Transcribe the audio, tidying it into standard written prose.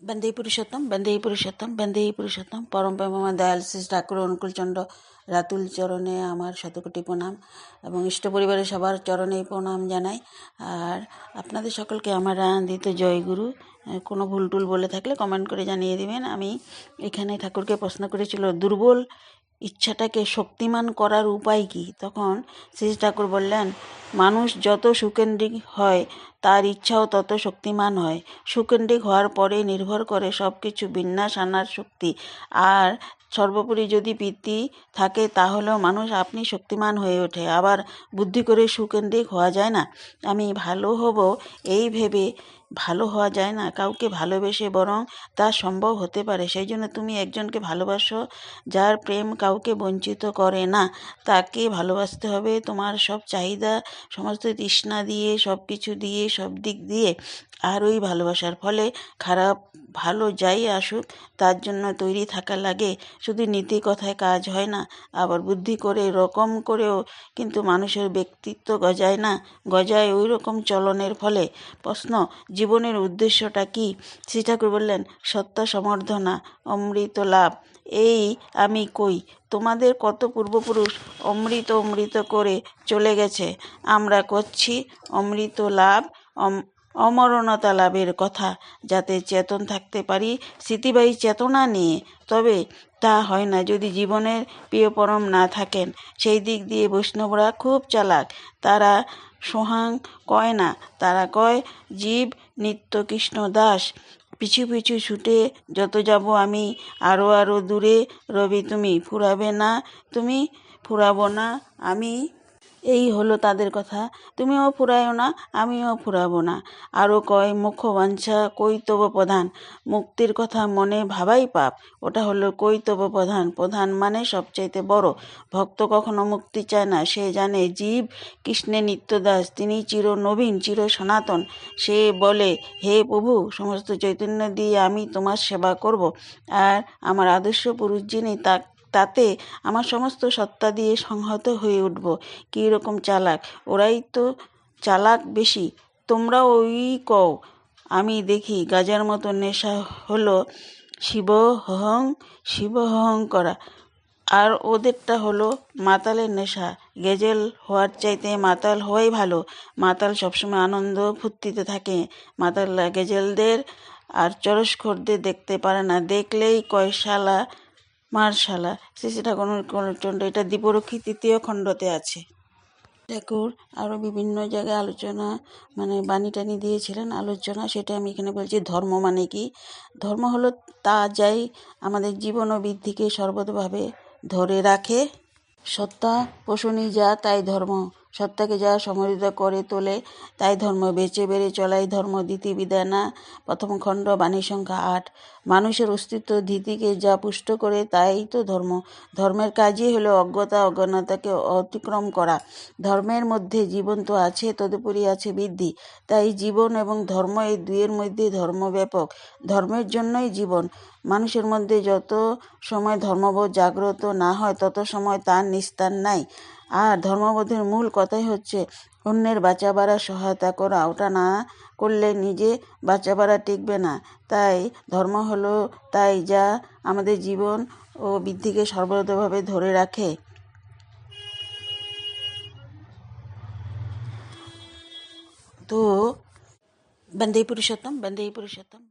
বন্দেই পুরুষোত্তম পরম প্রেমময় দয়াল শ্রী ঠাকুর অনুকূলচন্দ্র রাতুল চরণে আমার শতকোটি প্রণাম এবং ইষ্ট পরিবারের সবার চরণেই প্রণাম জানাই। আর আপনাদের সকলকে আমার আনন্দিত জয়গুরু। কোনো ভুল টুল বলে থাকলে কমেন্ট করে জানিয়ে দিবেন। আমি এখানে ঠাকুরকে প্রশ্ন করেছিল দুর্বল ইচ্ছাটাকে শক্তিমান করার উপায় কি। তখন শ্রী ঠাকুর বললেন, মানুষ যত সুকেন্দ্রিক হয় তার ইচ্ছাও তত শক্তিমান হয়। সুকেন্দ্রিক হওয়ার পরে নির্ভর করে সব কিছু বিন্যাস আনার শক্তি। আর সর্বোপরি যদি প্রীতি থাকে তাহলেও মানুষ আপনি শক্তিমান হয়ে ওঠে। আবার বুদ্ধি করে সুকেন্দ্রিক হওয়া যায় না। আমি ভালো হব এই ভেবে ভালো হওয়া যায় না। কাউকে ভালোবেসে বরং তা সম্ভব হতে পারে। সেই জন্য তুমি একজনকে ভালোবাসো, যার প্রেম কাউকে বঞ্চিত করে না, তাকে ভালোবাসতে হবে। তোমার সব চাহিদা, সমস্ত তৃষ্ণা দিয়ে, সব কিছু দিয়ে, সব দিক দিয়ে। আর ওই ভালোবাসার ফলে খারাপ ভালো যাই আসুক তার জন্য তৈরি থাকা লাগে। শুধু নীতি কথায় কাজ হয় না। আবার বুদ্ধি করে রকম করেও কিন্তু মানুষের ব্যক্তিত্ব গজায় না, গজায় ওই রকম চলনের ফলে। প্রশ্ন, জীবনের উদ্দেশ্যটা কি? শ্রী ঠাকুর বললেন, সত্য সমর্ধনা, অমৃত লাভ। এই আমি কই, তোমাদের কত পূর্বপুরুষ অমৃত করে চলে গেছে। আমরা করছি অমৃত লাভ, অমরণতা লাভের কথা, যাতে চেতন থাকতে পারি স্মৃতিবাহী চেতনা নিয়ে। তবে তা হয় না যদি জীবনের প্রিয় পরম না থাকেন। সেই দিক দিয়ে বৈষ্ণবরা খুব চালাক। তারা সোহাং কয় না, তারা কয় জীব নিত্য কৃষ্ণ দাস। পিছু পিছু ছুটে যত যাব আমি, আরো দূরে রবি তুমি, ফুরাবে না তুমি, ফুরাবো না আমি। এই হলো তাদের কথা। তুমিও ফুরায়ও না, আমিও ফুরাবো না। আরও কয় মুখ্য বাঞ্ছা কৈতব প্রধান। মুক্তির কথা মনে ভাবাই পাপ। ওটা হলো কৈতব প্রধান। প্রধান মানে সবচাইতে বড়। ভক্ত কখনো মুক্তি চায় না। সে জানে জীব কৃষ্ণের নিত্যদাস, তিনি চির নবীন, চির সনাতন। সে বলে, হে প্রভু, সমস্ত চৈতন্য দিয়ে আমি তোমার সেবা করব। আর আমার আদর্শ পুরুষ যিনি, তাতে আমার সমস্ত সত্তা দিয়ে সংহত হয়ে উঠব। কী রকম চালাক! ওরাই তো চালাক বেশি। তোমরা ওই কও, আমি দেখি গাজার মতো নেশা হলো শিবহং করা। আর ওদেরটা হলো মাতালের নেশা। গেজেল হওয়ার চাইতে মাতাল হওয়াই ভালো। মাতাল সবসময় আনন্দ ফুর্তিতে থাকে। মাতালরা গেজেলদের আর চরসখোরদের দেখতে পারে না। দেখলেই কয় শালা মারশালা। শ্রী ঠাকুর অনুকূলচন্দ্র, এটা দীপরক্ষী 3য় খণ্ডতে আছে। ঠাকুর আরও বিভিন্ন জায়গায় আলোচনা বাণী টানি দিয়েছিলেন, আলোচনা, সেটা আমি এখানে বলছি। ধর্ম মানে কি? ধর্ম হলো তা যাই আমাদের জীবন ও বৃদ্ধিকে সর্বতভাবে ধরে রাখে। সত্তা পোষণই যা, তাই ধর্ম। সত্তাকে যা সমৃদ্ধ করে তোলে তাই ধর্ম। বেঁচে বেড়ে চলাই ধর্ম। ধীতি বিধানা, 1ম খণ্ড, বাণী সংখ্যা 8। মানুষের অস্তিত্ব ধীতিকে যা পুষ্ট করে তাই তো ধর্ম। ধর্মের কাজই হলো অজ্ঞতা অজ্ঞানতাকে অতিক্রম করা। ধর্মের মধ্যে জীবন তো আছে, তদুপরি আছে বৃদ্ধি। তাই জীবন এবং ধর্ম, এই দুইয়ের মধ্যে ধর্ম ব্যাপক। ধর্মের জন্যই জীবন। মানুষের মধ্যে যত সময় ধর্মবোধ জাগ্রত না হয় তত সময় তার নিস্তার নাই। আর ধর্মবোধের মূল কথাই হচ্ছে অন্যের বাঁচা সহায়তা করা। ওটা না করলে নিজে বাঁচা টিকবে না। তাই ধর্ম হলো তাই যা আমাদের জীবন ও বৃদ্ধিকে সর্বতভাবে ধরে রাখে। তো বন্দেই পুরুষোত্তম।